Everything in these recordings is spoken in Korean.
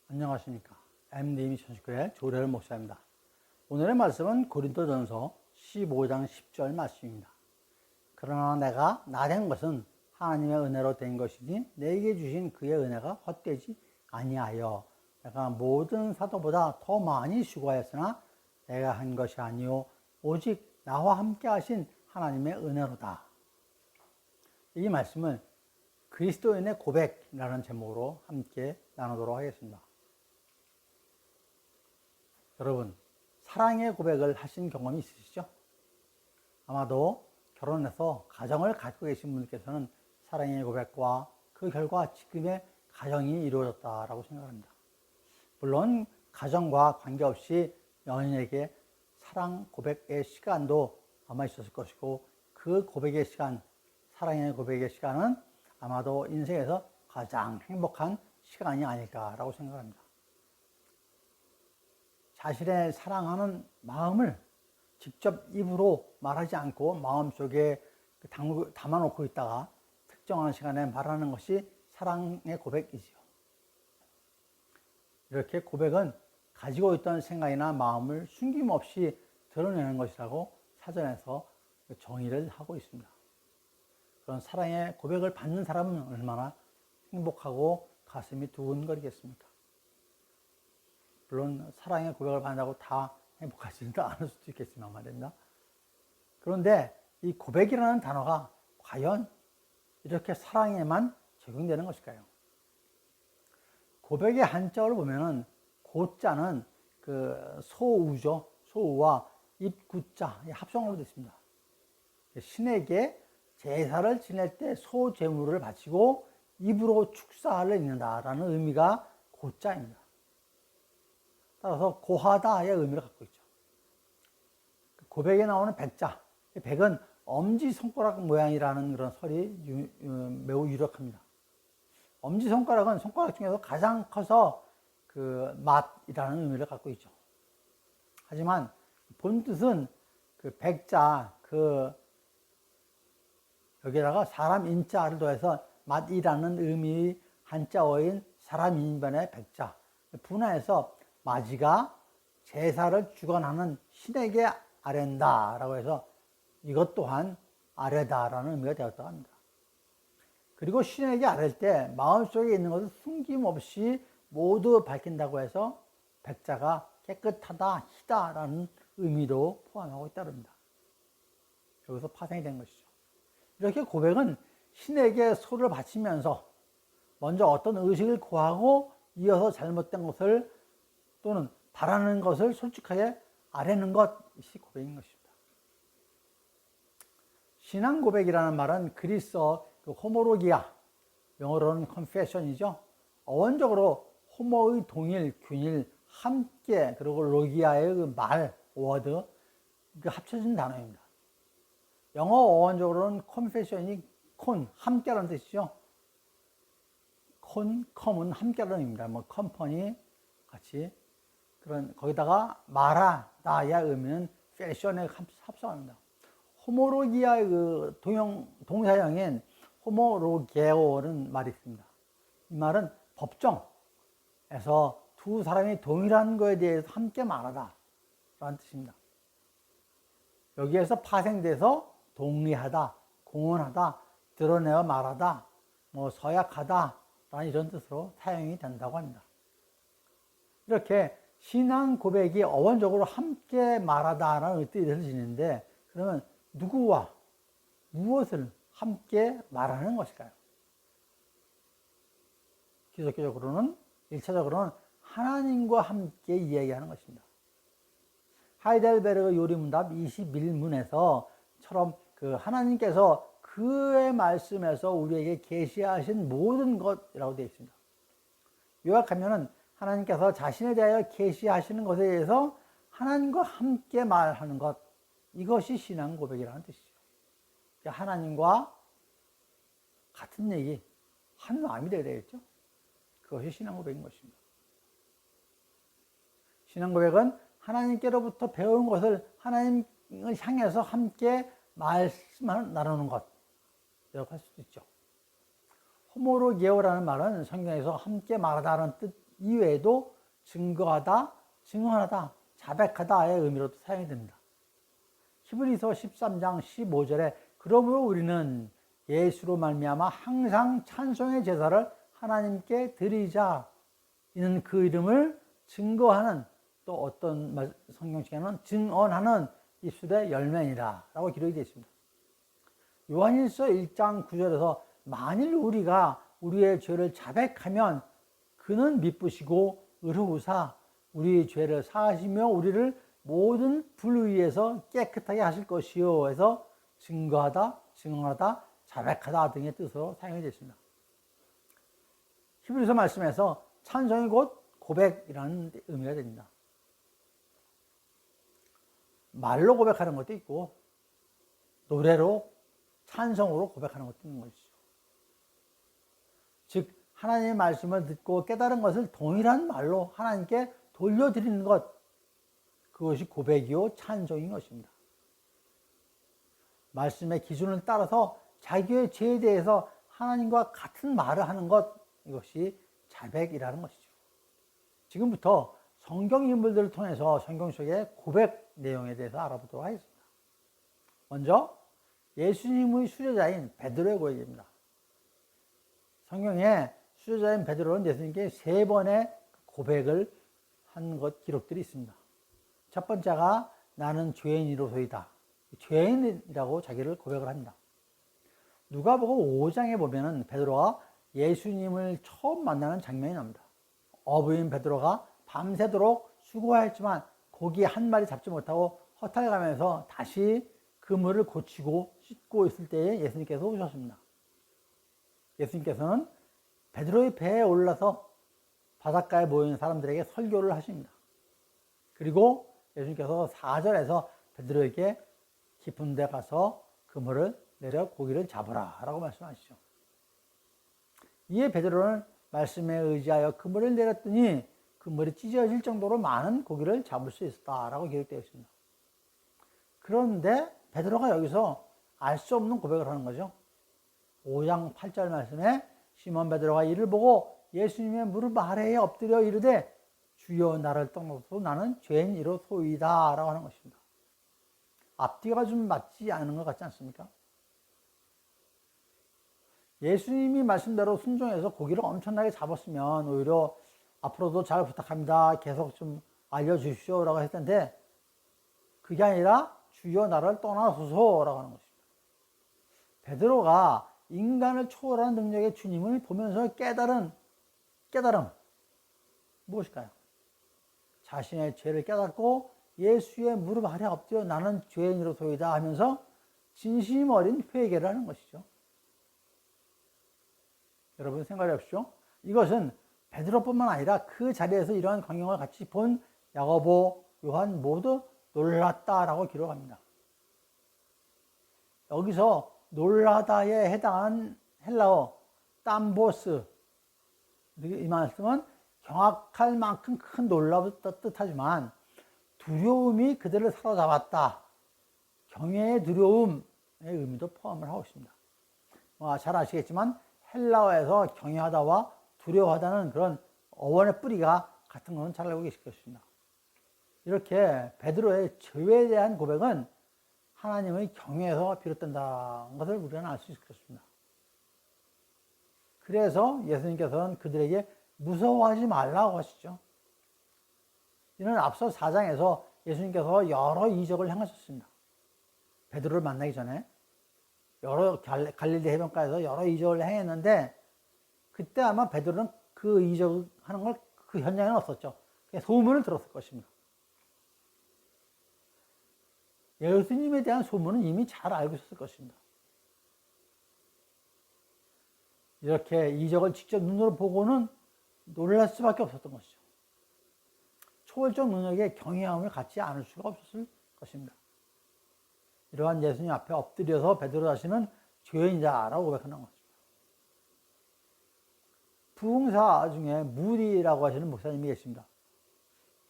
안녕하십니까. MD 미션교회 조례를 목사입니다. 오늘의 말씀은 고린도전서 15장 10절 말씀입니다. 그러나 내가 나 된 것은 하나님의 은혜로 된 것이니 내게 주신 그의 은혜가 헛되지 아니하여 내가 모든 사도보다 더 많이 수고하였으나 내가 한 것이 아니요 오직 나와 함께 하신 하나님의 은혜로다. 이 말씀을 그리스도인의 고백이라는 제목으로 함께 나누도록 하겠습니다. 여러분, 사랑의 고백을 하신 경험이 있으시죠? 아마도 결혼해서 가정을 갖고 계신 분께서는 사랑의 고백과 그 결과 지금의 가정이 이루어졌다라고 생각합니다. 물론 가정과 관계없이 연인에게 사랑 고백의 시간도 아마 있었을 것이고, 그 고백의 시간, 사랑의 고백의 시간은 아마도 인생에서 가장 행복한 시간이 아닐까라고 생각합니다. 자신의 사랑하는 마음을 직접 입으로 말하지 않고 마음속에 담아놓고 있다가 특정한 시간에 말하는 것이 사랑의 고백이지요. 이렇게 고백은 가지고 있던 생각이나 마음을 숨김없이 드러내는 것이라고 사전에서 정의를 하고 있습니다. 그런 사랑의 고백을 받는 사람은 얼마나 행복하고 가슴이 두근거리겠습니까? 물론 사랑의 고백을 받는다고 다 행복하지는 않을 수도 있겠지만 말입니다. 그런데 이 고백이라는 단어가 과연 이렇게 사랑에만 적용되는 것일까요? 고백의 한자어를 보면은 고자는 그 소우죠. 소우와 입구자 합성어로 되어 있습니다. 신에게 제사를 지낼 때 소제물을 바치고 입으로 축사를 읽는다라는 의미가 고자입니다. 따라서 고하다의 의미를 갖고 있죠. 고백에 나오는 백자, 백은 엄지손가락 모양이라는 그런 설이 매우 유력합니다. 엄지손가락은 손가락 중에서 가장 커서 그 맛이라는 의미를 갖고 있죠. 하지만 본뜻은 그 백자, 여기다가 사람 인자를 더해서 맛이라는 의미의 한자어인 사람 인변의 백자, 분화해서 마지가 제사를 주관하는 신에게 아랜다라고 해서 이것 또한 아뢰다라는 의미가 되었다고 합니다. 그리고 신에게 아랠 때 마음속에 있는 것을 숨김없이 모두 밝힌다고 해서 백자가 깨끗하다, 희다라는 의미도 포함하고 있다고 합니다. 여기서 파생이 된 것이죠. 이렇게 고백은 신에게 소를 바치면서 먼저 어떤 의식을 고하고 이어서 잘못된 것을 또는 바라는 것을 솔직하게 아뢰는 것이 고백인 것입니다. 신앙 고백이라는 말은 그리스어 호모로기아, 영어로는 confession이죠. 어원적으로 호모의 동일, 균일, 함께, 그리고 로기아의 그 말, 워드, 합쳐진 단어입니다. 영어 어원적으로는 confession이 함께라는 뜻이죠. com은 함께라는 의미입니다. 뭐 컴퍼니 같이 거기다가 말하다의 의미는 패션에 합성합니다. 호모로기아의 그 동사형인 호모로게오는 말이 있습니다. 이 말은 법정에서 두 사람이 동일한 것에 대해서 함께 말하다 라는 뜻입니다. 여기에서 파생돼서 동의하다, 공언하다, 드러내어 말하다, 서약하다 라는 이런 뜻으로 사용이 된다고 합니다. 이렇게 신앙 고백이 어원적으로 함께 말하다라는 뜻을 지니는데, 그러면 누구와 무엇을 함께 말하는 것일까요? 기독교적으로는 1차적으로는 하나님과 함께 이야기하는 것입니다. 하이델베르그 요리문답 21문에서처럼 하나님께서 그의 말씀에서 우리에게 계시하신 모든 것이라고 되어 있습니다. 요약하면은 하나님께서 자신에 대하여 계시하시는 것에 대해서 하나님과 함께 말하는 것, 이것이 신앙 고백이라는 뜻이죠. 하나님과 같은 얘기, 한 마음이 되어야 되겠죠. 그것이 신앙 고백인 것입니다. 신앙 고백은 하나님께로부터 배운 것을 하나님을 향해서 함께 말씀을 나누는 것, 이라고 할 수도 있죠. 호모로게오라는 말은 성경에서 함께 말하다는 뜻 이외에도 증거하다, 증언하다, 자백하다의 의미로도 사용이 됩니다. 히브리서 13장 15절에 그러므로 우리는 예수로 말미암아 항상 찬송의 제사를 하나님께 드리자. 이는 그 이름을 증거하는, 또 어떤 성경책에는 증언하는 입술의 열매니라 라고 기록이 되어 있습니다. 요한일서 1장 9절에서 만일 우리가 우리의 죄를 자백하면 그는 미쁘시고 의로우사 우리의 죄를 사하시며 우리를 모든 불의에서 깨끗하게 하실 것이요 해서 증거하다, 증언하다, 자백하다 등의 뜻으로 사용이 되어 있습니다. 히브리서 말씀에서 찬송이 곧 고백이라는 의미가 됩니다. 말로 고백하는 것도 있고 노래로 찬송으로 고백하는 것도 있는 것이죠. 즉 하나님의 말씀을 듣고 깨달은 것을 동일한 말로 하나님께 돌려드리는 것, 그것이 고백이요 찬송인 것입니다. 말씀의 기준을 따라서 자기의 죄에 대해서 하나님과 같은 말을 하는 것, 이것이 자백이라는 것이죠. 지금부터 성경 인물들을 통해서 성경 속의 고백 내용에 대해서 알아보도록 하겠습니다. 먼저 예수님의 수제자인 베드로의 고백입니다. 성경에 수제자인 베드로는 예수님께 3번의 고백을 한 것 기록들이 있습니다. 첫 번째가 나는 죄인이로소이다. 죄인이라고 자기를 고백을 합니다. 누가복음 5장에 보면은 베드로가 예수님을 처음 만나는 장면이 나옵니다. 어부인 베드로가 밤새도록 수고하였지만 고기 한 마리 잡지 못하고 허탈가면서 다시 그물을 고치고 씻고 있을 때에 예수님께서 오셨습니다. 예수님께서는 베드로의 배에 올라서 바닷가에 모인 사람들에게 설교를 하십니다. 그리고 예수님께서 4절에서 베드로에게 깊은 데 가서 그물을 내려 고기를 잡으라 라고 말씀하시죠. 이에 베드로는 말씀에 의지하여 그물을 내렸더니 그물이 찢어질 정도로 많은 고기를 잡을 수 있었다 라고 기록되어 있습니다. 그런데 베드로가 여기서 알 수 없는 고백을 하는 거죠. 5장 8절 말씀에 시몬 베드로가 이를 보고 예수님의 무릎 아래에 엎드려 이르되 주여 나를 떠나소서 나는 죄인이로소이다 라고 하는 것입니다. 앞뒤가 좀 맞지 않은 것 같지 않습니까? 예수님이 말씀대로 순종해서 고기를 엄청나게 잡았으면 오히려 앞으로도 잘 부탁합니다. 계속 좀 알려주십시오 라고 했을 텐데 그게 아니라 주여 나를 떠나소서 라고 하는 것입니다. 베드로가 인간을 초월하는 능력의 주님을 보면서 깨달음 무엇일까요? 자신의 죄를 깨닫고 예수의 무릎 아래 엎드려 나는 죄인으로소이다 하면서 진심 어린 회개를 하는 것이죠. 여러분 생각해 보십시오. 이것은 베드로뿐만 아니라 그 자리에서 이러한 광경을 같이 본 야고보, 요한 모두 놀랐다라고 기록합니다. 여기서 놀라다에 해당하는 헬라어 땀보스, 이 말씀은 경악할 만큼 큰 놀라움을 뜻하지만 두려움이 그들을 사로잡았다. 경외의 두려움의 의미도 포함을 하고 있습니다. 잘 아시겠지만 헬라어에서 경외하다와 두려워하다는 그런 어원의 뿌리가 같은 것은 잘 알고 계실 것입니다. 이렇게 베드로의 죄에 대한 고백은 하나님의 경외에서 비롯된다는 것을 우리는 알 수 있을 것입니다. 그래서 예수님께서는 그들에게 무서워하지 말라고 하시죠. 이는 앞서 4장에서 예수님께서 여러 이적을 행하셨습니다. 베드로를 만나기 전에 여러 갈릴리 해변가에서 여러 이적을 행했는데 그때 아마 베드로는 그 이적하는 걸 그 현장에는 없었죠. 소문을 들었을 것입니다. 예수님에 대한 소문은 이미 잘 알고 있었을 것입니다. 이렇게 이적을 직접 눈으로 보고는 놀랄 수밖에 없었던 것이죠. 초월적 능력에 경외함을 갖지 않을 수가 없었을 것입니다. 이러한 예수님 앞에 엎드려서 베드로 자신은 죄인자라고 고백하는 것입니다. 부흥사 중에 무디라고 하시는 목사님이 계십니다.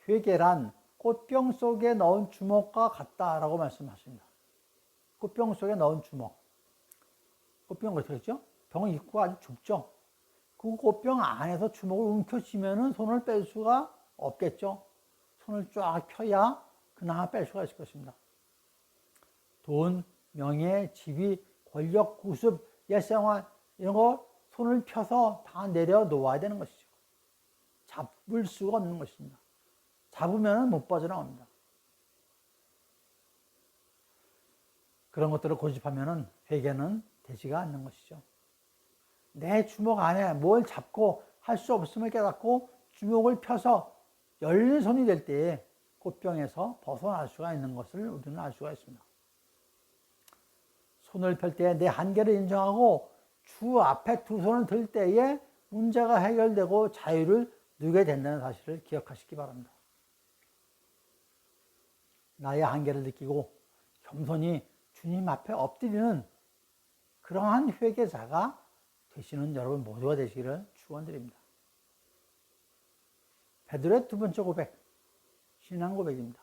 회개란 꽃병 속에 넣은 주먹과 같다라고 말씀하십니다. 꽃병 속에 넣은 주먹. 꽃병은 어떻게 했죠? 병은 입구가 아주 좁죠. 그 꽃병 안에서 주먹을 움켜쥐면은 손을 뺄 수가 없겠죠. 손을 쫙 펴야 그나마 뺄 수가 있을 것입니다. 돈, 명예, 지위, 권력, 구습, 옛생활 이런 거 손을 펴서 다 내려놓아야 되는 것이죠. 잡을 수가 없는 것입니다. 잡으면 못 빠져나옵니다. 그런 것들을 고집하면 회개는 되지가 않는 것이죠. 내 주먹 안에 뭘 잡고 할 수 없음을 깨닫고 주먹을 펴서 열린 손이 될 때에 꽃병에서 벗어날 수가 있는 것을 우리는 알 수가 있습니다. 손을 펼 때 내 한계를 인정하고 주 앞에 두 손을 들 때에 문제가 해결되고 자유를 누게 된다는 사실을 기억하시기 바랍니다. 나의 한계를 느끼고 겸손히 주님 앞에 엎드리는 그러한 회개자가 되시는 여러분 모두가 되시기를 축원드립니다. 베드로의 두 번째 고백, 신앙 고백입니다.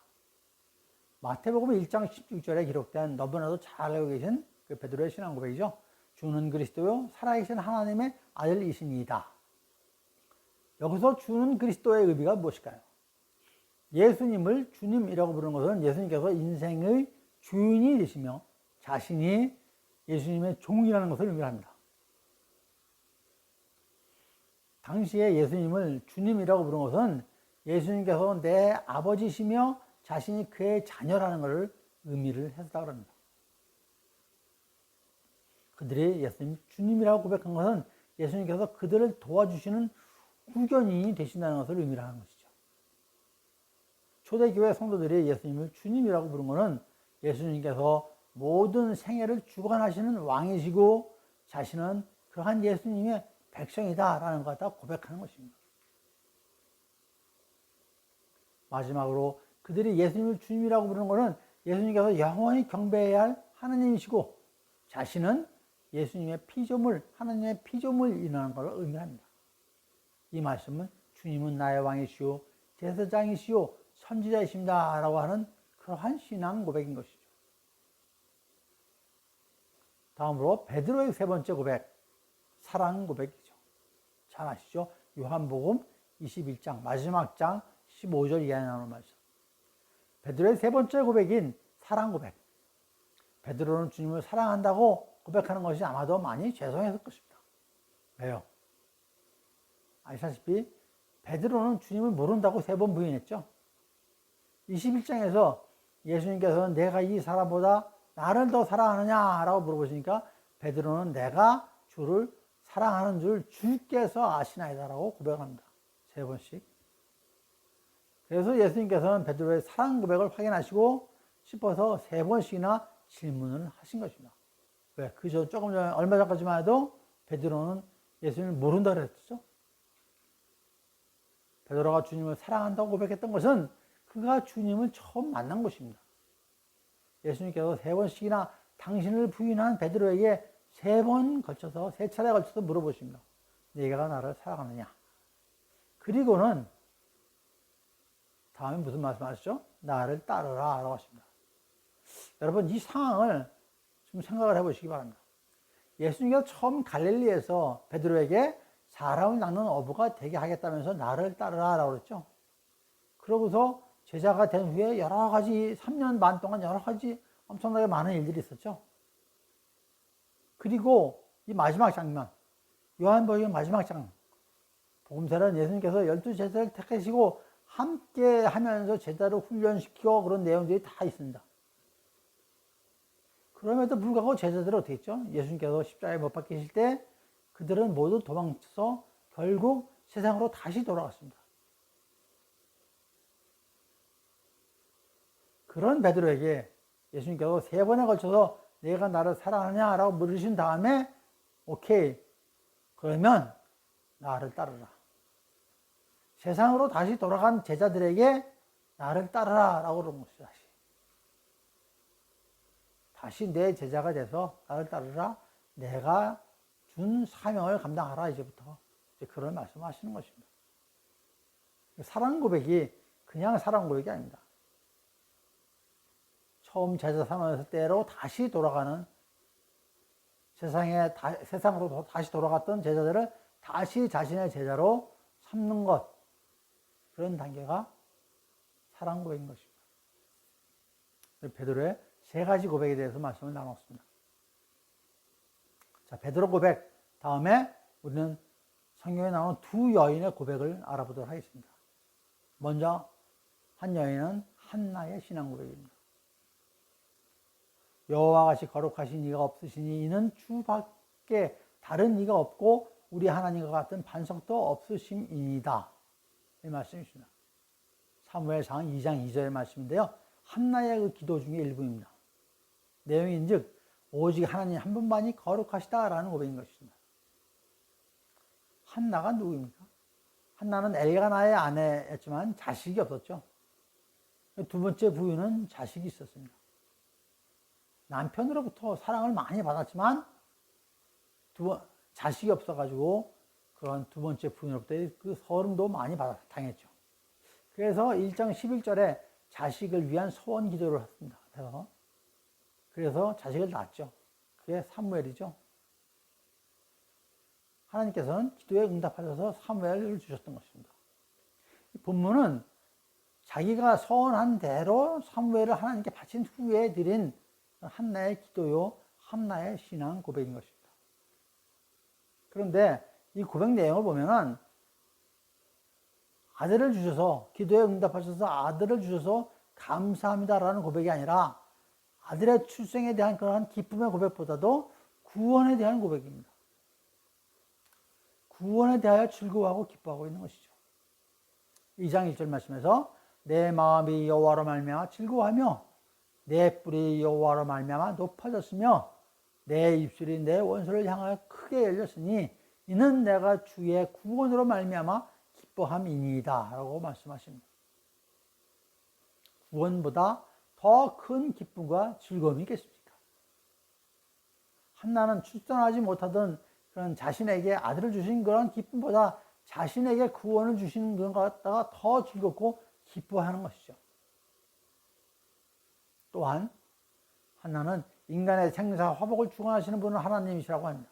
마태복음 1장 16절에 기록된 너무나도 잘 알고 계신 그 베드로의 신앙 고백이죠. 주는 그리스도요 살아계신 하나님의 아들이시니이다. 여기서 주는 그리스도의 의미가 무엇일까요? 예수님을 주님이라고 부르는 것은 예수님께서 인생의 주인이 되시며 자신이 예수님의 종이라는 것을 의미합니다. 당시에 예수님을 주님이라고 부르는 것은 예수님께서 내 아버지시며 자신이 그의 자녀라는 것을 의미를 했다고 합니다. 그들이 예수님 주님이라고 고백한 것은 예수님께서 그들을 도와주시는 후견인이 되신다는 것을 의미하는 것이죠. 초대교회 성도들이 예수님을 주님이라고 부른 것은 예수님께서 모든 생애를 주관하시는 왕이시고 자신은 그러한 예수님의 백성이다라는 것 갖다 고백하는 것입니다. 마지막으로 그들이 예수님을 주님이라고 부르는 것은 예수님께서 영원히 경배해야 할 하나님이시고 자신은 예수님의 피조물, 하나님의 피조물이라는 것을 의미합니다. 이 말씀은 주님은 나의 왕이시오, 제사장이시오, 선지자이십니다 라고 하는 그러한 신앙 고백인 것이죠. 다음으로 베드로의 세 번째 고백, 사랑 고백이죠. 잘 아시죠? 요한복음 21장 마지막 장 15절 이하에 나오는 말씀. 베드로의 세 번째 고백인 사랑 고백. 베드로는 주님을 사랑한다고 고백하는 것이 아마도 많이 죄송했을 것입니다. 왜요? 아시다시피 베드로는 주님을 모른다고 3번 부인했죠. 21장에서 예수님께서는 내가 이 사람보다 나를 더 사랑하느냐라고 물어보시니까 베드로는 내가 주를 사랑하는 줄 주께서 아시나이다라고 고백합니다. 3번씩. 그래서 예수님께서는 베드로의 사랑 고백을 확인하시고 싶어서 3번씩이나 질문을 하신 것입니다. 왜? 그저 조금 전, 얼마 전까지만 해도 베드로는 예수님을 모른다 그랬죠. 베드로가 주님을 사랑한다고 고백했던 것은 그가 주님을 처음 만난 것입니다. 예수님께서 3번씩이나 당신을 부인한 베드로에게 3번 걸쳐서 3차례 걸쳐서 물어보십니다. 네가 나를 사랑하느냐? 그리고는 다음에 무슨 말씀하시죠? 나를 따르라 라고 하십니다. 여러분 이 상황을 좀 생각을 해보시기 바랍니다. 예수님께서 처음 갈릴리에서 베드로에게 사람을 낚는 어부가 되게 하겠다면서 나를 따르라 라고 그랬죠. 그러고서 제자가 된 후에 여러 가지 3년 반 동안 여러 가지 엄청나게 많은 일들이 있었죠. 그리고 이 마지막 장면, 요한복음 마지막 장, 복음서는 예수님께서 12제자를 택하시고 함께 하면서 제자를 훈련시키고 그런 내용들이 다 있습니다. 그럼에도 불구하고 제자들은 어떻게 했죠? 예수님께서 십자가에 못 박히실 때 그들은 모두 도망쳐서 결국 세상으로 다시 돌아갔습니다. 그런 베드로에게 예수님께서 3번에 걸쳐서 내가 나를 사랑하냐라고 물으신 다음에 오케이, 그러면 나를 따르라. 세상으로 다시 돌아간 제자들에게 나를 따르라 라고 그런 것이죠. 다시 내 제자가 돼서 나를 따르라. 내가 준 사명을 감당하라. 이제부터 이제 그런 말씀하시는 것입니다. 사랑 고백이 그냥 사랑 고백이 아닙니다. 처음 제자 삼았을 때로 다시 돌아가는 세상으로 다시 돌아갔던 제자들을 다시 자신의 제자로 삼는 것, 그런 단계가 사랑 고백인 것입니다. 베드로의 세 가지 고백에 대해서 말씀을 나눴습니다. 자, 베드로 고백 다음에 우리는 성경에 나오는 두 여인의 고백을 알아보도록 하겠습니다. 먼저 한 여인은 한나의 신앙 고백입니다. 여호와 같이 거룩하신 이가 없으시니 이는 주밖에 다른 이가 없고 우리 하나님과 같은 반석도 없으심이니이다. 이 말씀이십니다. 사무엘상 2장 2절의 말씀인데요. 한나의 그 기도 중에 일부입니다. 내용인즉 오직 하나님 한 분만이 거룩하시다라는 고백인 것입니다. 한나가 누구입니까? 한나는 엘가나의 아내였지만 자식이 없었죠. 두 번째 부인은 자식이 있었습니다. 남편으로부터 사랑을 많이 받았지만 자식이 없어가지고 그런 두 번째 부인으로부터 그 서름도 많이 당했죠. 그래서 1장 11절에 자식을 위한 소원 기도를 했습니다. 그래서 자식을 낳았죠. 그게 사무엘이죠. 하나님께서는 기도에 응답하셔서 사무엘을 주셨던 것입니다. 본문은 자기가 소원한 대로 사무엘을 하나님께 바친 후에 드린 한나의 기도요, 한나의 신앙 고백인 것입니다. 그런데 이 고백 내용을 보면은 아들을 주셔서, 기도에 응답하셔서 아들을 주셔서 감사합니다라는 고백이 아니라 아들의 출생에 대한 그러한 기쁨의 고백보다도 구원에 대한 고백입니다. 구원에 대하여 즐거워하고 기뻐하고 있는 것이죠. 2장 1절 말씀에서 내 마음이 여호와로 말미암아 즐거워하며 내 뿔이 여호와로 말미암아 높아졌으며 내 입술이 내 원수를 향하여 크게 열렸으니 이는 내가 주의 구원으로 말미암아 기뻐함이니이다 라고 말씀하십니다. 구원보다 더 큰 기쁨과 즐거움이 있겠습니까? 한나는 출산하지 못하던 그런 자신에게 아들을 주신 그런 기쁨보다 자신에게 구원을 주시는 것 갖다가 더 즐겁고 기뻐하는 것이죠. 또한 한나는 인간의 생사 화복을 주관하시는 분은 하나님이시라고 합니다.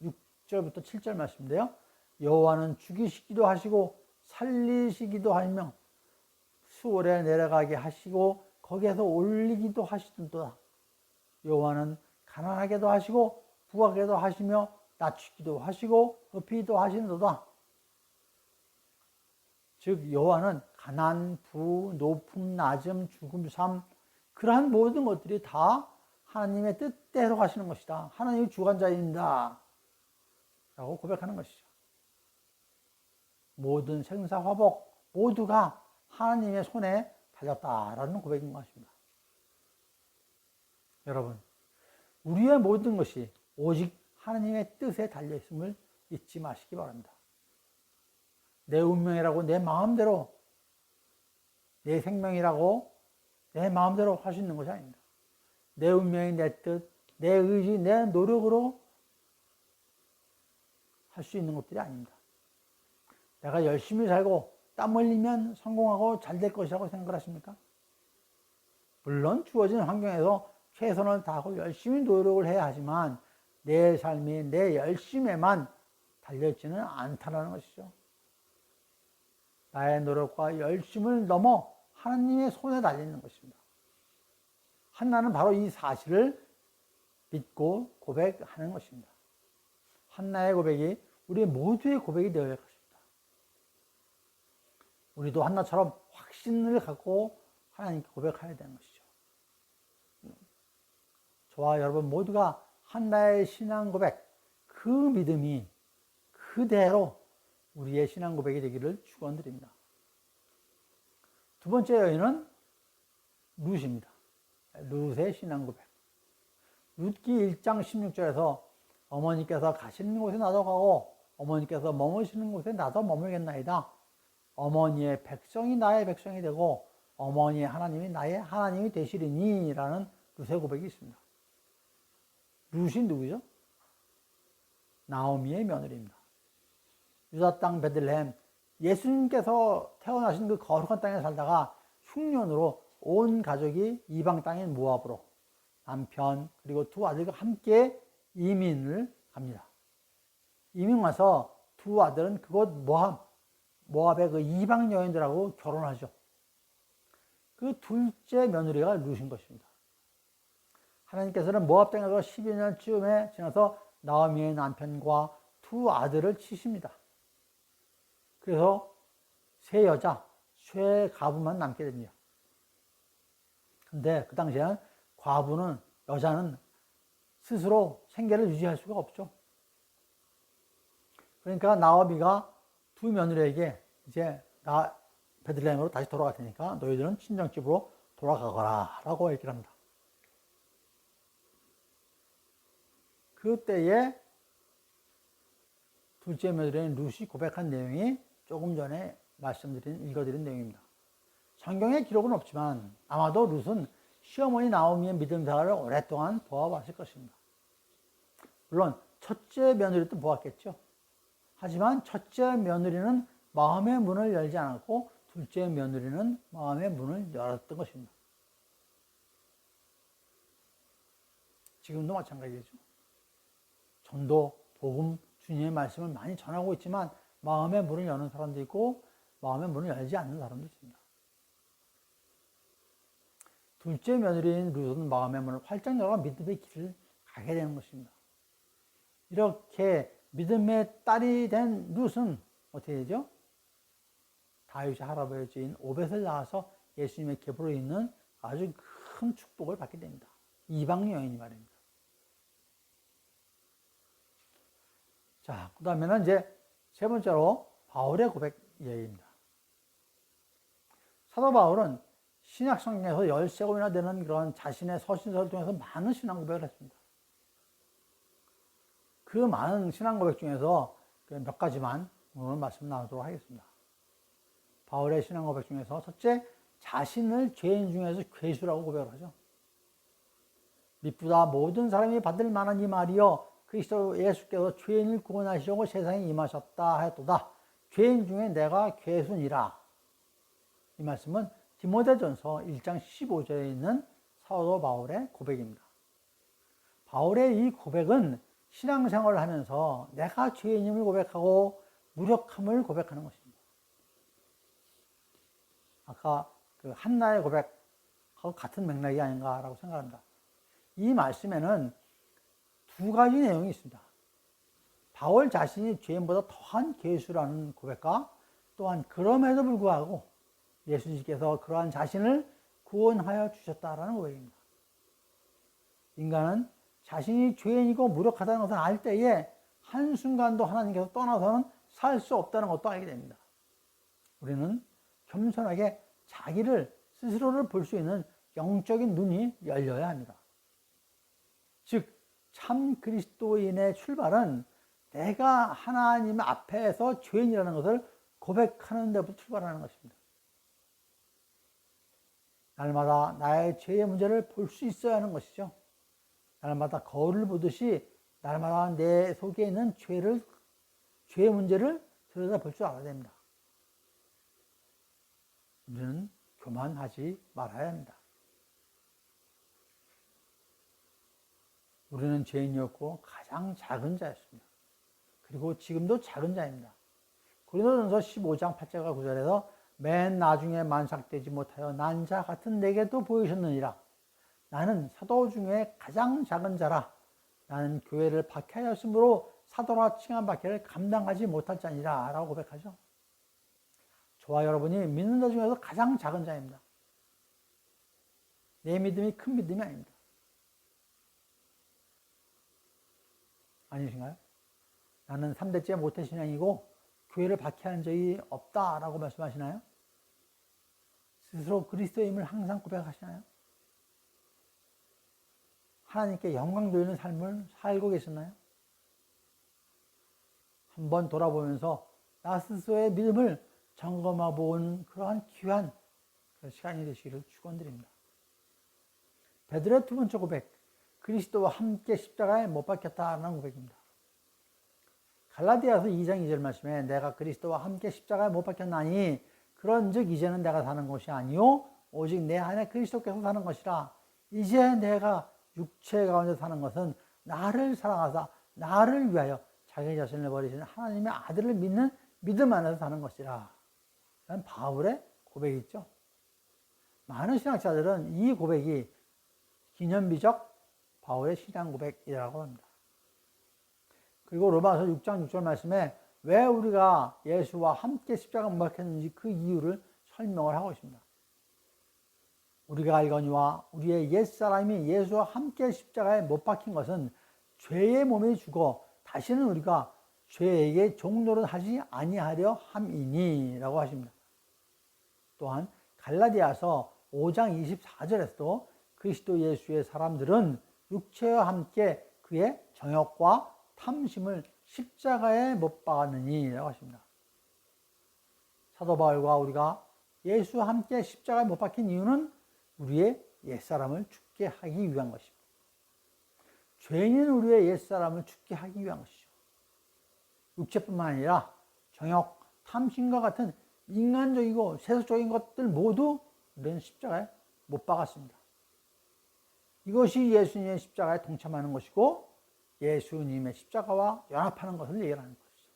6절부터 7절 말씀인데요. 여호와는 죽이시기도 하시고 살리시기도 하며 수월에 내려가게 하시고 거기에서 올리기도 하시던도다. 여호와는 가난하게도 하시고 부하게도 하시며 낮추기도 하시고 높이기도 하시는도다. 즉 여호와는 가난, 부, 높음, 낮음, 죽음, 삶 그러한 모든 것들이 다 하나님의 뜻대로 가시는 것이다. 하나님이 주관자입니다. 라고 고백하는 것이죠. 모든 생사화복 모두가 하나님의 손에 달렸다라는 고백인 것입니다. 여러분, 우리의 모든 것이 오직 하나님의 뜻에 달려있음을 잊지 마시기 바랍니다. 내 운명이라고 내 마음대로, 내 생명이라고 내 마음대로 할 수 있는 것이 아닙니다. 내 운명이 내 뜻, 내 의지, 내 노력으로 할 수 있는 것들이 아닙니다. 내가 열심히 살고 땀 흘리면 성공하고 잘 될 것이라고 생각하십니까? 물론 주어진 환경에서 최선을 다하고 열심히 노력을 해야 하지만 내 삶이 내 열심에만 달려있지는 않다는 것이죠. 나의 노력과 열심을 넘어 하나님의 손에 달려있는 것입니다. 한나는 바로 이 사실을 믿고 고백하는 것입니다. 한나의 고백이 우리 모두의 고백이 되어야 할 것입니다. 우리도 한나처럼 확신을 갖고 하나님께 고백해야 되는 것이죠. 저와 여러분 모두가 한나의 신앙 고백, 그 믿음이 그대로 우리의 신앙 고백이 되기를 축원드립니다. 두 번째 여인은 룻입니다. 룻의 신앙 고백. 룻기 1장 16절에서 어머니께서 가시는 곳에 나도 가고 어머니께서 머무시는 곳에 나도 머물겠나이다. 어머니의 백성이 나의 백성이 되고 어머니의 하나님이 나의 하나님이 되시리니 라는 룻의 고백이 있습니다. 룻이 누구죠? 나오미의 며느리입니다. 유다 땅 베들레헴, 예수님께서 태어나신 그 거룩한 땅에 살다가 흉년으로 온 가족이 이방 땅인 모압으로 남편 그리고 두 아들과 함께 이민을 갑니다. 이민 와서 두 아들은 그곳 모압의 그 이방 여인들하고 결혼하죠. 그 둘째 며느리가 룻인 것입니다. 하나님께서는 모압 땅에서 12년쯤에 지나서 나오미의 남편과 두 아들을 치십니다. 그래서 세 여자, 세 가부만 남게 됩니다. 근데 그 당시에는 여자는 스스로 생계를 유지할 수가 없죠. 그러니까 나오미가 두 며느리에게 이제 베들레헴으로 다시 돌아갈 테니까 너희들은 친정집으로 돌아가거라 라고 얘기를 합니다. 그때에 둘째 며느리인 룻이 고백한 내용이 조금 전에 읽어드린 내용입니다. 성경에 기록은 없지만 아마도 룻은 시어머니 나오미의 믿음사를 오랫동안 보아왔을 것입니다. 물론 첫째 며느리도 보았겠죠. 하지만 첫째 며느리는 마음의 문을 열지 않았고 둘째 며느리는 마음의 문을 열었던 것입니다. 지금도 마찬가지죠. 전도, 복음, 주님의 말씀을 많이 전하고 있지만 마음의 문을 여는 사람도 있고 마음의 문을 열지 않는 사람도 있습니다. 둘째 며느리인 룻은 마음의 문을 활짝 열어 믿음의 길을 가게 되는 것입니다. 이렇게 믿음의 딸이 된 룻은 어떻게 되죠? 다윗의 할아버지 주인 오벳을 낳아서 예수님의 계보로 있는 아주 큰 축복을 받게 됩니다. 이방 여인이 말입니다. 자, 그 다음에는 이제 세 번째로 바울의 고백 이야기입니다. 사도 바울은 신약 성경에서 13권이나 되는 그런 자신의 서신서를 통해서 많은 신앙 고백을 했습니다. 그 많은 신앙 고백 중에서 몇 가지만 오늘 말씀 나누도록 하겠습니다. 바울의 신앙 고백 중에서 첫째, 자신을 죄인 중에서 괴수라고 고백을 하죠. 미쁘다 모든 사람이 받을 만한 이 말이여 그리스도 예수께서 죄인을 구원하시려고 세상에 임하셨다 하였도다. 죄인 중에 내가 괴수니라. 이 말씀은 디모데전서 1장 15절에 있는 사도 바울의 고백입니다. 바울의 이 고백은 신앙생활을 하면서 내가 죄인임을 고백하고 무력함을 고백하는 것입니다. 아까 그 한나의 고백하고 같은 맥락이 아닌가라고 생각합니다. 이 말씀에는 두 가지 내용이 있습니다. 바울 자신이 죄인보다 더한 괴수라는 고백과 또한 그럼에도 불구하고 예수님께서 그러한 자신을 구원하여 주셨다라는 고백입니다. 인간은 자신이 죄인이고 무력하다는 것을 알 때에 한순간도 하나님께서 떠나서는 살 수 없다는 것도 알게 됩니다. 우리는 겸손하게 자기를 스스로를 볼 수 있는 영적인 눈이 열려야 합니다. 즉 참 그리스도인의 출발은 내가 하나님 앞에서 죄인이라는 것을 고백하는 데부터 출발하는 것입니다. 날마다 나의 죄의 문제를 볼 수 있어야 하는 것이죠. 날마다 거울을 보듯이 날마다 내 속에 있는 죄의 문제를 들여다볼 줄 알아야 됩니다. 우리는 교만하지 말아야 합니다. 우리는 죄인이었고 가장 작은 자였습니다. 그리고 지금도 작은 자입니다. 고린도전서 15장 8절과 9절에서 맨 나중에 만삭되지 못하여 난 자 같은 내게도 보이셨느니라. 나는 사도 중에 가장 작은 자라. 나는 교회를 박해하였으므로 사도라 칭한 박해를 감당하지 못할 자니라 라고 고백하죠. 저와 여러분이 믿는 자 중에서 가장 작은 자입니다. 내 믿음이 큰 믿음이 아닙니다. 아니신가요? 나는 3대째 모태신앙이고 교회를 박해한 적이 없다라고 말씀하시나요? 스스로 그리스도임을 항상 고백하시나요? 하나님께 영광 돌리는 삶을 살고 계셨나요? 한번 돌아보면서 나 스스로의 믿음을 점검해 보는 그러한 귀한 시간이 되시기를 축원드립니다. 베드로의 두 번째 고백, 그리스도와 함께 십자가에 못 박혔다는 고백입니다. 갈라디아서 2장 2절 말씀에 내가 그리스도와 함께 십자가에 못 박혔나니 그런즉 이제는 내가 사는 것이 아니요 오직 내 안에 그리스도께서 사는 것이라. 이제 내가 육체 가운데 사는 것은 나를 사랑하사 나를 위하여 자기 자신을 버리시는 하나님의 아들을 믿는 믿음 안에서 사는 것이라. 라는 바울의 고백이 있죠. 많은 신학자들은 이 고백이 기념비적 바울의 신앙 고백이라고 합니다. 그리고 로마서 6장 6절 말씀에 왜 우리가 예수와 함께 십자가 못 박혔는지 그 이유를 설명을 하고 있습니다. 우리가 알거니와 우리의 옛사람이 예수와 함께 십자가에 못 박힌 것은 죄의 몸이 죽어 다시는 우리가 죄에게 종노릇하지 아니하려 함이니 라고 하십니다. 또한 갈라디아서 5장 24절에서도 그리스도 예수의 사람들은 육체와 함께 그의 정욕과 탐심을 십자가에 못 박았느니 라고 하십니다. 사도 바울과 우리가 예수와 함께 십자가에 못 박힌 이유는 우리의 옛사람을 죽게 하기 위한 것입니다. 죄인은 우리의 옛사람을 죽게 하기 위한 것이죠. 육체뿐만 아니라 정욕, 탐심과 같은 인간적이고 세속적인 것들 모두 우리는 십자가에 못 박았습니다. 이것이 예수님의 십자가에 동참하는 것이고 예수님의 십자가와 연합하는 것을 얘기하는 것이죠.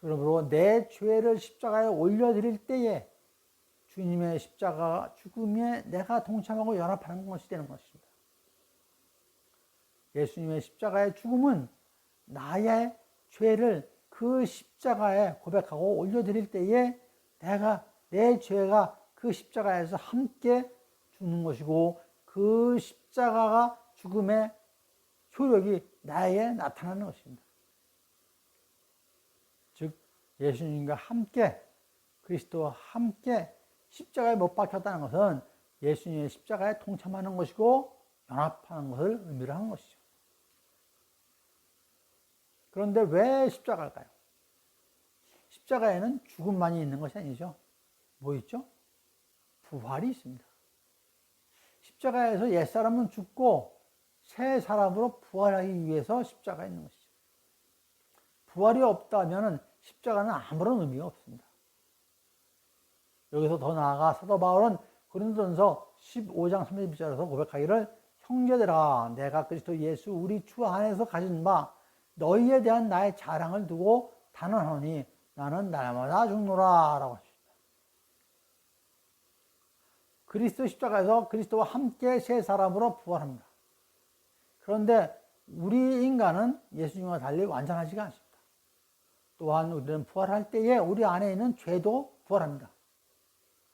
그러므로 내 죄를 십자가에 올려드릴 때에 주님의 십자가 죽음에 내가 동참하고 연합하는 것이 되는 것입니다. 예수님의 십자가의 죽음은 나의 죄를 그 십자가에 고백하고 올려드릴 때에 내 죄가 그 십자가에서 함께 죽는 것이고 그 십자가가 죽음의 효력이 나에게 나타나는 것입니다. 즉 예수님과 함께 그리스도와 함께 십자가에 못 박혔다는 것은 예수님의 십자가에 동참하는 것이고 연합하는 것을 의미를 하는 것이죠. 그런데 왜 십자가일까요? 십자가에는 죽음만이 있는 것이 아니죠. 뭐 있죠? 부활이 있습니다. 십자가에서 옛사람은 죽고 새 사람으로 부활하기 위해서 십자가에 있는 것이죠. 부활이 없다면 십자가는 아무런 의미가 없습니다. 여기서 더 나아가 사도 바울은 고린도전서 15장 32절에서 고백하기를 형제들아 내가 그리스도 예수 우리 주 안에서 가진 바 너희에 대한 나의 자랑을 두고 단언하노니 나는 날마다 죽노라 라고 하십니다. 그리스도 십자가에서 그리스도와 함께 새 사람으로 부활합니다. 그런데 우리 인간은 예수님과 달리 완전하지가 않습니다. 또한 우리는 부활할 때에 우리 안에 있는 죄도 부활합니다.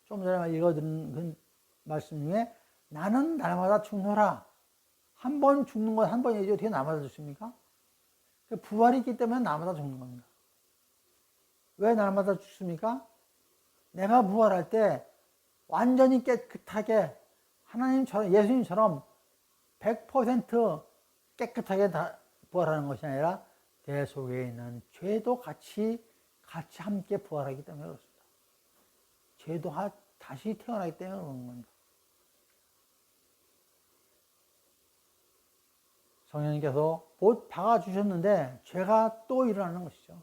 좀 전에 읽어드린 그 말씀 중에 나는 날마다 죽노라. 한 번 죽는 건 한 번이지 어떻게 날마다 죽습니까? 부활이 있기 때문에 날마다 죽는 겁니다. 왜 날마다 죽습니까? 내가 부활할 때 완전히 깨끗하게 하나님처럼 예수님처럼 100% 깨끗하게 다 부활하는 것이 아니라 내 속에 있는 죄도 같이 함께 부활하기 때문에 그렇습니다. 죄도 다시 태어나기 때문에 그런 겁니다. 성령님께서 못 박아주셨는데 죄가 또 일어나는 것이죠.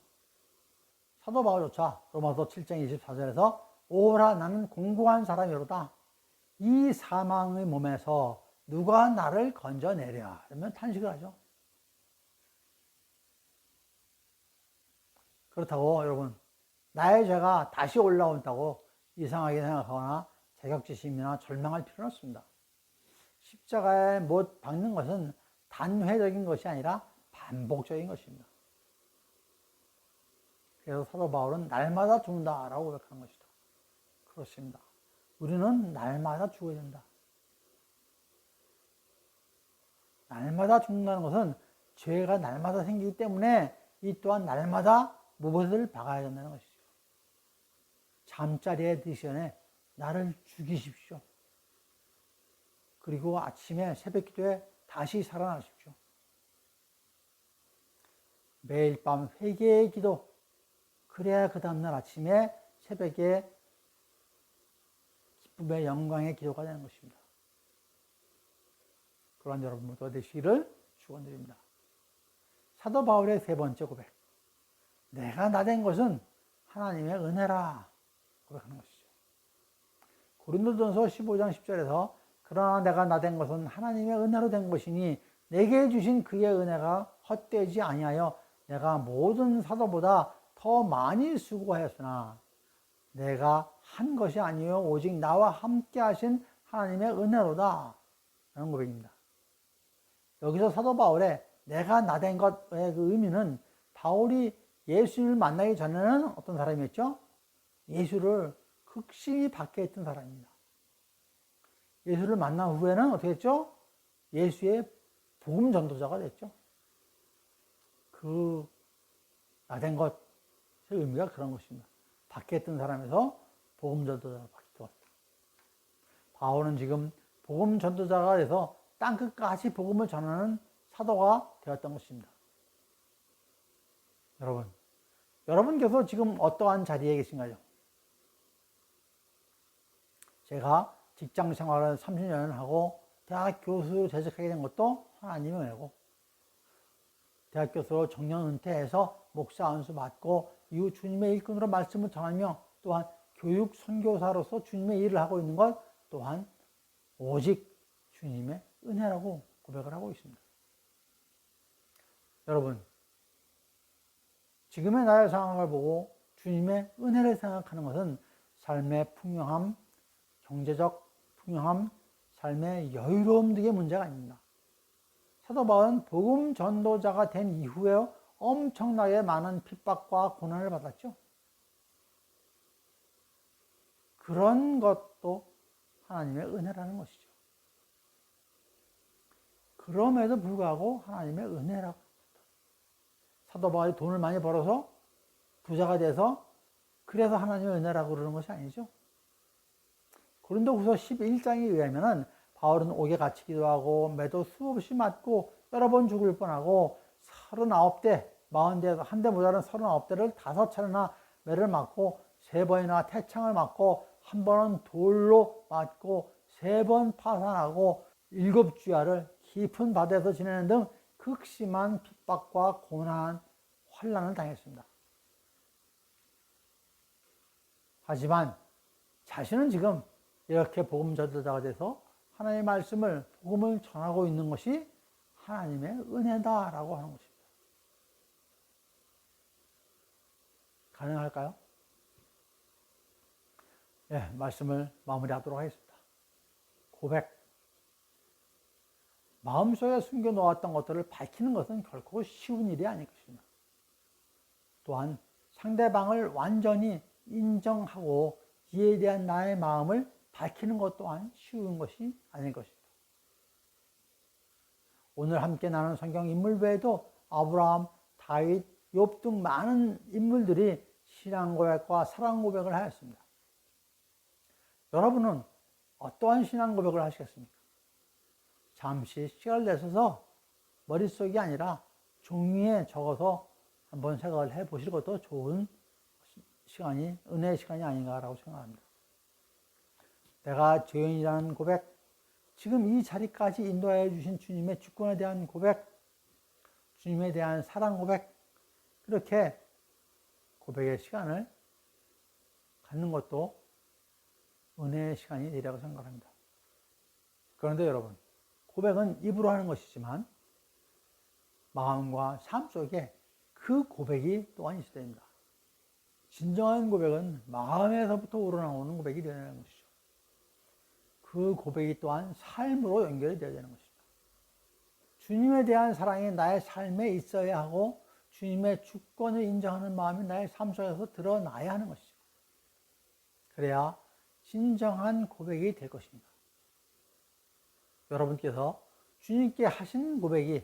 사도 바울조차 로마서 7장 24절에서 오라 나는 공고한 사람이로다. 이 사망의 몸에서 누가 나를 건져내랴. 그러면 탄식을 하죠. 그렇다고 여러분 나의 죄가 다시 올라온다고 이상하게 생각하거나 자격지심이나 절망할 필요는 없습니다. 십자가에 못 박는 것은 단회적인 것이 아니라 반복적인 것입니다. 그래서 사도 바울은 날마다 죽는다라고 고백하는 것이다. 그렇습니다. 우리는 날마다 죽어야 된다. 날마다 죽는다는 것은 죄가 날마다 생기기 때문에 이 또한 날마다 무엇을 박아야 된다는 것이죠. 잠자리에 드시기 전에 나를 죽이십시오. 그리고 아침에 새벽 기도에 다시 살아나십시오. 매일 밤 회개의 기도, 그래야 그 다음날 아침에 새벽에 기쁨의 영광의 기도가 되는 것입니다. 그러한 여러분 모두가 되시기를 축원드립니다. 사도 바울의 세 번째 고백, 내가 나된 것은 하나님의 은혜라 고백하는 것이죠. 고린도전서 15장 10절에서 그러나 내가 나된 것은 하나님의 은혜로 된 것이니 내게 주신 그의 은혜가 헛되지 아니하여 내가 모든 사도보다 더 많이 수고하였으나 내가 한 것이 아니요 오직 나와 함께 하신 하나님의 은혜로다 라는 고백입니다. 여기서 사도 바울의 내가 나된 것의 그 의미는 바울이 예수님을 만나기 전에는 어떤 사람이었죠? 예수를 극심히 박해했던 사람입니다. 예수를 만난 후에는 어떻게 했죠? 예수의 복음 전도자가 됐죠. 그 나된 것의 의미가 그런 것입니다. 박해했던 사람에서 복음 전도자가 바뀌었다. 바울은 지금 복음 전도자가 돼서 땅끝까지 복음을 전하는 사도가 되었던 것입니다. 여러분께서 지금 어떠한 자리에 계신가요? 제가 직장 생활을 30년을 하고 대학 교수로 재직하게 된 것도 하나님의 은혜고, 대학 교수로 정년 은퇴해서 목사 안수 받고 이후 주님의 일꾼으로 말씀을 전하며 또한 교육 선교사로서 주님의 일을 하고 있는 것 또한 오직 주님의 은혜라고 고백을 하고 있습니다. 여러분, 지금의 나의 상황을 보고 주님의 은혜를 생각하는 것은 삶의 풍요함, 경제적 풍요함, 삶의 여유로움 등의 문제가 아닙니다. 사도 바울은 복음 전도자가 된 이후에 엄청나게 많은 핍박과 고난을 받았죠. 그런 것도 하나님의 은혜라는 것이죠. 그럼에도 불구하고 하나님의 은혜라고. 사도 바울이 돈을 많이 벌어서 부자가 돼서 그래서 하나님의 은혜라고 그러는 것이 아니죠. 고린도후서 11장에 의하면 바울은 옥에 갇히기도 하고 매도 수없이 맞고 여러 번 죽을 뻔하고 39대, 40대, 한 대 모자란 39대를 5차례나 매를 맞고 3번이나 태창을 맞고 한 번은 돌로 맞고 3번 파산하고 7주야를 깊은 바다에서 지내는 등 극심한 핍박과 고난, 환난을 당했습니다. 하지만 자신은 지금 이렇게 복음 전도자가 돼서 하나님의 말씀을, 복음을 전하고 있는 것이 하나님의 은혜다라고 하는 것입니다. 가능할까요? 네, 말씀을 마무리하도록 하겠습니다. 고백. 마음속에 숨겨놓았던 것들을 밝히는 것은 결코 쉬운 일이 아닐 것입니다. 또한 상대방을 완전히 인정하고 이에 대한 나의 마음을 밝히는 것 또한 쉬운 것이 아닐 것입니다. 오늘 함께 나눈 성경 인물 외에도 아브라함, 다윗, 욥 등 많은 인물들이 신앙 고백과 사랑 고백을 하였습니다. 여러분은 어떠한 신앙 고백을 하시겠습니까? 잠시 시간을 내셔서 머릿속이 아니라 종이에 적어서 한번 생각을 해보실 것도 좋은 시간이, 은혜의 시간이 아닌가라고 생각합니다. 내가 죄인이라는 고백, 지금 이 자리까지 인도하여 주신 주님의 주권에 대한 고백, 주님에 대한 사랑 고백, 그렇게 고백의 시간을 갖는 것도 은혜의 시간이 되리라고 생각합니다. 그런데 여러분, 고백은 입으로 하는 것이지만 마음과 삶 속에 그 고백이 또한 있어야 됩니다. 진정한 고백은 마음에서부터 우러나오는 고백이 되어야 하는 것이죠. 그 고백이 또한 삶으로 연결이 되어야 되는 것입니다. 주님에 대한 사랑이 나의 삶에 있어야 하고 주님의 주권을 인정하는 마음이 나의 삶 속에서 드러나야 하는 것이죠. 그래야 진정한 고백이 될 것입니다. 여러분께서 주님께 하신 고백이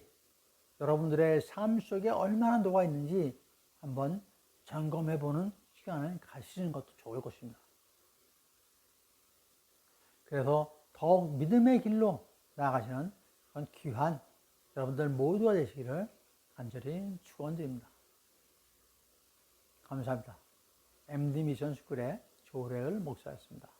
여러분들의 삶 속에 얼마나 녹아 있는지 한번 점검해 보는 시간을 가지시는 것도 좋을 것입니다. 그래서 더욱 믿음의 길로 나아가시는 그런 귀한 여러분들 모두가 되시기를 간절히 축원드립니다. 감사합니다. MD 미션 스쿨의 조래을 목사였습니다.